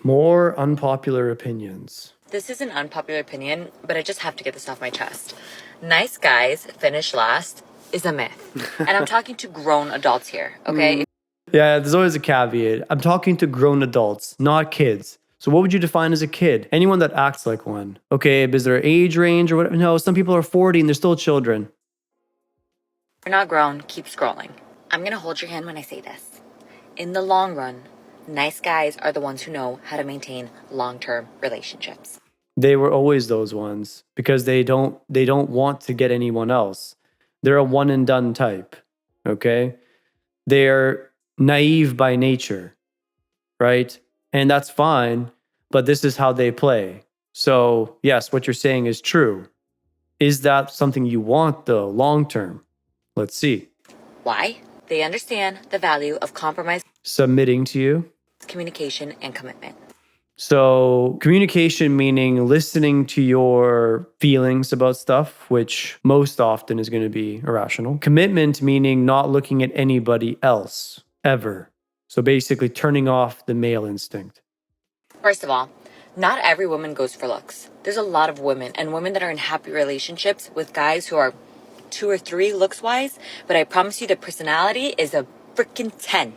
More unpopular opinions. This is an unpopular opinion, but I just have to get this off my chest. Nice guys finish last is a myth. And I'm talking to grown adults here, okay? Yeah, there's always a caveat. I'm talking to grown adults, not kids. So what would you define as a kid? Anyone that acts like one. Okay, is there age range or whatever? No, some people are 40 and they're still children. If you're not grown, keep scrolling. I'm gonna hold your hand when I say this. In the long run, nice guys are the ones who know how to maintain long-term relationships. They were always those ones because they don't want to get anyone else. They're a one and done type. Okay? They're naive by nature, right? And that's fine, but this is how they play. So, yes, what you're saying is true. Is that something you want though, long term? Let's see. Why? They understand the value of compromise, Submitting to you. communication, and commitment. So communication meaning listening to your feelings about stuff, which most often is going to be irrational. Commitment meaning not looking at anybody else ever. So basically turning off the male instinct. First of all, not every woman goes for looks. There's a lot of women and women that are in happy relationships with guys who are 2 or 3 looks-wise, but I promise you their personality is a freaking 10.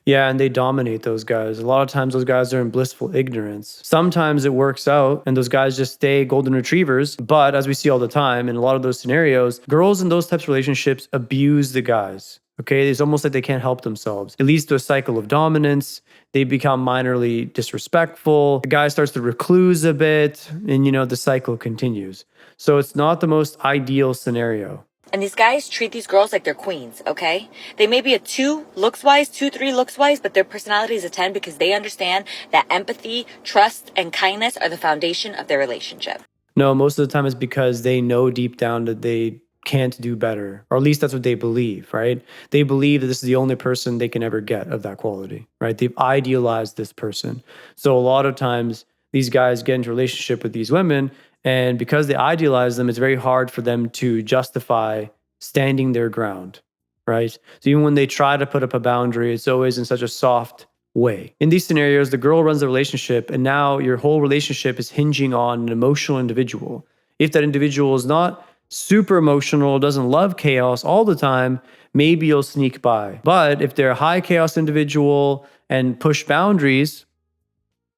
Yeah, and they dominate those guys. A lot of times those guys are in blissful ignorance. Sometimes it works out and those guys just stay golden retrievers. But as we see all the time in a lot of those scenarios, girls in those types of relationships abuse the guys. Okay, it's almost like they can't help themselves. It leads to a cycle of dominance. They become minorly disrespectful. The guy starts to recluse a bit and, the cycle continues. So it's not the most ideal scenario. And these guys treat these girls like they're queens, okay? They may be a 2 looks-wise, 2, 3 looks-wise, but their personality is a 10 because they understand that empathy, trust, and kindness are the foundation of their relationship. No, most of the time it's because they know deep down that they can't do better, or at least that's what they believe, right? They believe that this is the only person they can ever get of that quality, right? They've idealized this person. So a lot of times these guys get into a relationship with these women, and because they idealize them, it's very hard for them to justify standing their ground, right? So even when they try to put up a boundary, it's always in such a soft way. In these scenarios, the girl runs the relationship, and now your whole relationship is hinging on an emotional individual. If that individual is not super emotional, doesn't love chaos all the time, maybe you'll sneak by. But if they're a high chaos individual and push boundaries,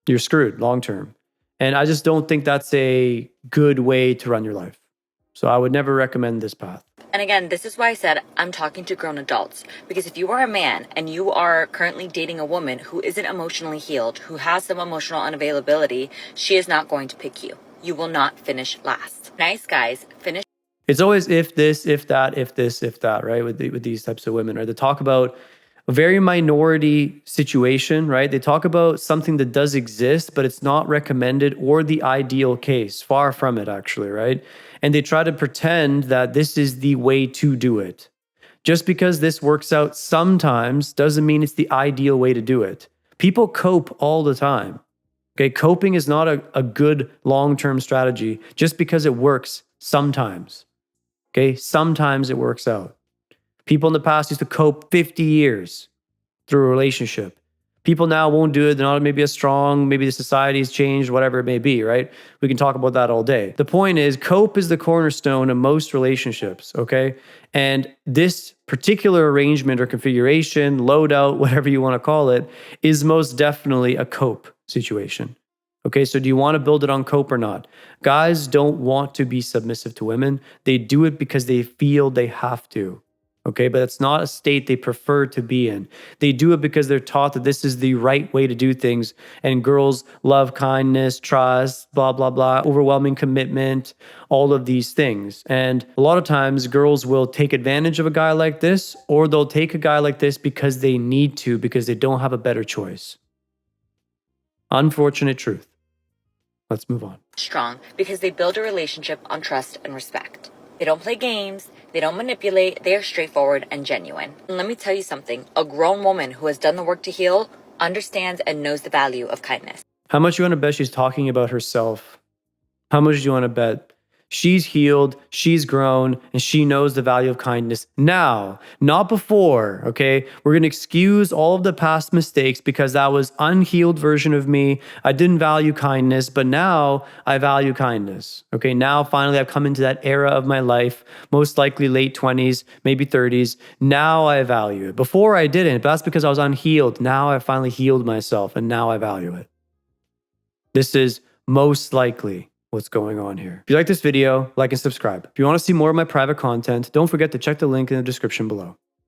you're screwed long term. And I just don't think that's a good way to run your life. So I would never recommend this path. And again, this is why I said I'm talking to grown adults. Because if you are a man and you are currently dating a woman who isn't emotionally healed, who has some emotional unavailability, she is not going to pick you. You will not finish last. Nice guys finish. It's always if this, if that, if this, if that, right? With these types of women, right? They talk about a very minority situation, right? They talk about something that does exist, but it's not recommended or the ideal case. Far from it, actually, right? And they try to pretend that this is the way to do it. Just because this works out sometimes doesn't mean it's the ideal way to do it. People cope all the time. Okay, coping is not a good long-term strategy just because it works sometimes. Okay, sometimes it works out. People in the past used to cope 50 years through a relationship. People now won't do it. They're not maybe as strong. Maybe the society's changed, whatever it may be, right? We can talk about that all day. The point is, cope is the cornerstone of most relationships, okay? And this particular arrangement or configuration, loadout, whatever you want to call it, is most definitely a cope situation. Okay, so do you want to build it on cope or not? Guys don't want to be submissive to women. They do it because they feel they have to. Okay, but it's not a state they prefer to be in. They do it because they're taught that this is the right way to do things. And girls love kindness, trust, blah, blah, blah, overwhelming commitment, all of these things. And a lot of times girls will take advantage of a guy like this, or they'll take a guy like this because they need to, because they don't have a better choice. Unfortunate truth. Let's move on. Strong because they build a relationship on trust and respect. They don't play games. They don't manipulate. They are straightforward and genuine. And let me tell you something. A grown woman who has done the work to heal understands and knows the value of kindness. How much you want to bet she's talking about herself? How much do you want to bet She's healed, she's grown, and she knows the value of kindness now, not before, okay? We're gonna excuse all of the past mistakes because that was unhealed version of me. I didn't value kindness, but now I value kindness, okay? Now finally I've come into that era of my life, most likely late 20s, maybe 30s. Now I value it. Before I didn't, but that's because I was unhealed. Now I finally healed myself, and now I value it. This is most likely what's going on here. If you like this video, like and subscribe. If you want to see more of my private content, don't forget to check the link in the description below.